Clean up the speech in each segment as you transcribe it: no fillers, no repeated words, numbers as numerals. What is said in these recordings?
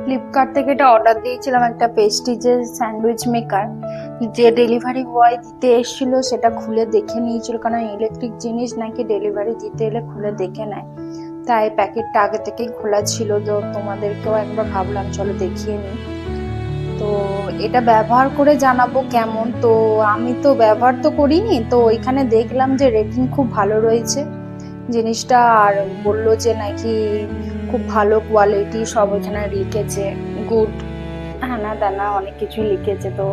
Flipkart থেকে এটা order দিয়েছিলাম, একটা পেস্টিজের স্যান্ডউইচ মেকার। যে ডেলিভারি বয় দিতে এসেছিল সেটা খুলে দেখে নিয়েছিল, কারণ ইলেকট্রিক জিনিস নাকি ডেলিভারি দিতে এলে খুলে দেখে নেয়। তাই প্যাকেটটা আগে থেকেই খোলা ছিল, তো তোমাদেরকেও একবার ভাবলাম চলো দেখিয়ে নিই। তো এটা ব্যবহার করে জানাবো কেমন। তো আমি তো ব্যবহার তো করিনি, তো ওইখানে দেখলাম যে রেটিং খুব ভালো রয়েছে জিনিসটা, আর বললো যে নাকি খুব ভালো কোয়ালিটি, সব এখানে লিখেছে গুড, হ্যানা দানা অনেক কিছু লিখেছে। তো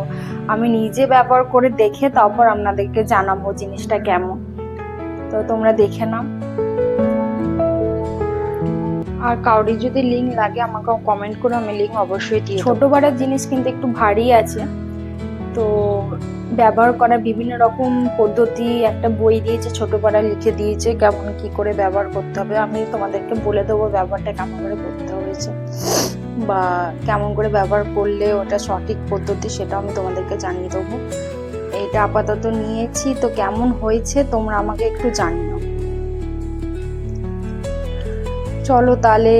আমি নিজে ব্যবহার করে দেখে তারপর আপনাদেরকে জানাবো জিনিসটা কেমন। তো তোমরা দেখে নাও, আর কাউরি যদি লিঙ্ক লাগে আমাকে কমেন্ট করো, আমি লিঙ্ক অবশ্যই দিয়ে। ছোট বাড়ার জিনিস কিন্তু একটু ভারী আছে, তো ব্যবহার করা বিভিন্ন রকম পদ্ধতি একটা বই দিয়েছে, ছোট পাড়া লিখে দিয়েছে কেমন কি করে ব্যবহার করতে হবে। আমি তোমাদেরকে বলে দেবো ব্যবহারটা কেমন করে করতে হয়েছে, বা কেমন করে ব্যবহার করলে ওটা সঠিক পদ্ধতি সেটা আমি তোমাদেরকে জানিয়ে দেবো। এইটা আপাতত নিয়েছি, তো কেমন হয়েছে তোমরা আমাকে একটু জানিও। চলো তাহলে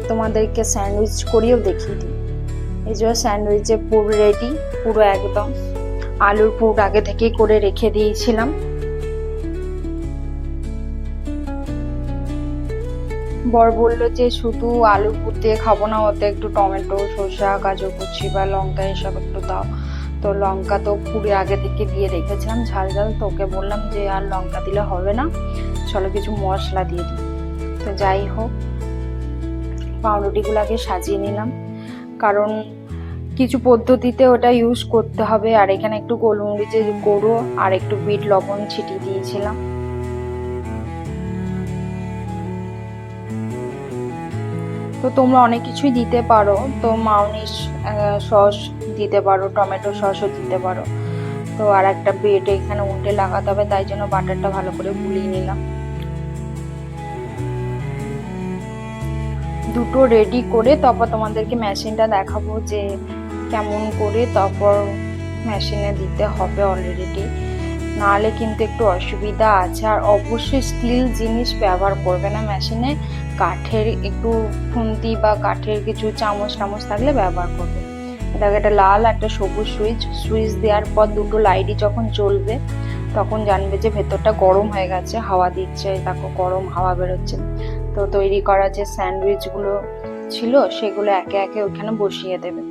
তোমাদেরকে স্যান্ডউইচ করিয়েও দেখিয়ে দিই। এই যে স্যান্ডউইচের পুরো রেডি, পুরো একদম আলুর পুর আগে থেকেই করে রেখে দিয়েছিলাম। বর বললো যে শুধু আলুর পুর দিয়ে খাবো না, ওতে একটু টমেটো, শসা, গাজর কুচি বা লঙ্কা এসব একটু দাও। তো লঙ্কা তো পুরে আগে থেকে দিয়ে রেখেছিলাম ঝাল ঝাল, তো ওকে বললাম যে আর লঙ্কা দিলে হবে না, চলো কিছু মশলা দিয়ে দিই। তো যাই হোক, পাউরুটিগুলো আগে সাজিয়ে নিলাম, কারণ কিছু পদ্ধতিতে ওটা ইউজ করতে হবে। আর এখানে একটু গোলমরিচের গুঁড়ো আর একটু বিট লবণ ছিটিয়ে দিয়েছিলাম। তো তোমরা অনেক কিছুই দিতে পারো, তো মায়োনিজ সস দিতে পারো, টমেটো সসও দিতে পারো। তো আর একটা ব্রেড এখানে উল্টে লাগাতে হবে, তাই জন্য বাটারটা ভালো করে গুলিয়ে নিলাম। দুটো রেডি করে তারপর তোমাদেরকে মেশিনটা দেখাবো যে কেমন করে তারপর মেশিনে দিতে হবে অলরেডি, নাহলে কিন্তু একটু অসুবিধা আছে। আর অবশ্যই স্টিল জিনিস ব্যবহার করবে না মেশিনে, কাঠের একটু খুন্তি বা কাঠের কিছু চামচ টামচ থাকলে ব্যবহার করবে। এটাকে একটা লাল একটা সবুজ সুইচ দেওয়ার পর দুটো লাইটই যখন জ্বলবে তখন জানবে যে ভেতরটা গরম হয়ে গেছে, হাওয়া দিচ্ছে, দেখো গরম হাওয়া বেরোচ্ছে। তো তৈরি করা যে স্যান্ডউইচগুলো ছিল সেগুলো একে একে ওইখানে বসিয়ে দেবে।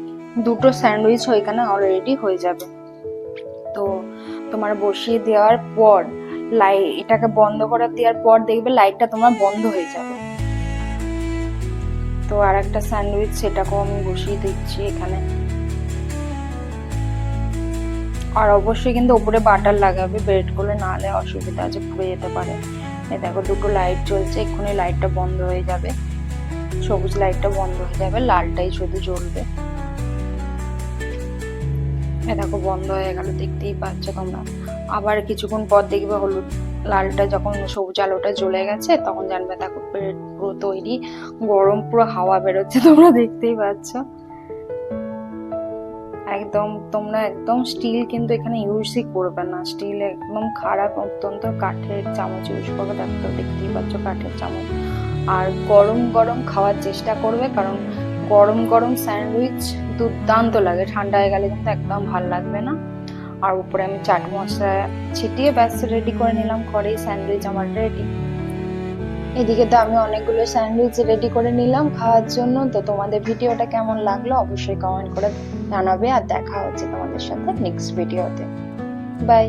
দুটো স্যান্ডউইচ ওইখানে অলরেডি হয়ে যাবে। তো তোমার বসিয়ে দেওয়ার পর এটাকে বন্ধ করে দেওয়ার পর দেখবে লাইটটা তোমার বন্ধ হয়ে যাবে। তো আর একটা স্যান্ডউইচ সেটাকেও আমি বসিয়ে দিচ্ছি এখানে। আর অবশ্যই কিন্তু উপরে বাটার লাগাবে ব্রেড গুলো, নাহলে অসুবিধা আছে, পুড়ে যেতে পারে। এই দেখো দুটো লাইট জ্বলছে, এক্ষুনি লাইটটা বন্ধ হয়ে যাবে, সবুজ লাইটটা বন্ধ হয়ে যাবে, লালটাই শুধু জ্বলবে। এ দেখো বন্ধ হয়ে গেল, দেখতেই পাচ্ছ তোমরা। আবার কিছুক্ষণ পর দেখবে হলুদ লালটা যখন সবুজ আলোটা জ্বলে গেছে তখন জানবে দেখো ব্রেড পুরো তৈরি, গরম পুরো হাওয়া বেরোচ্ছে, তোমরা দেখতেই পাচ্ছ। একদম তোমরা একদম স্টিল কিন্তু এখানে ইউজই করবে না, স্টিল একদম খারাপ, অত্যন্ত কাঠের চামচ ইউজ করবে। দেখো দেখতেই পাচ্ছ কাঠের চামচ। আর গরম গরম খাওয়ার চেষ্টা করবে, কারণ গরম গরম স্যান্ডউইচ দুর্দান্ত লাগে, ঠান্ডা হয়ে গেলে কিন্তু একদম ভালো লাগবে না। আর উপরে আমি চাট মশলা ছিটিয়ে ব্যাস রেডি করে নিলাম, ঘরেই স্যান্ডউইচ আমার রেডি। এদিকে তো আমি অনেকগুলো স্যান্ডউইচ রেডি করে নিলাম খাওয়ার জন্য। তো তোমাদের ভিডিওটা কেমন লাগলো অবশ্যই কমেন্ট করে জানাবে, আর দেখা হচ্ছে তোমাদের সাথে নেক্সট ভিডিওতে। বাই।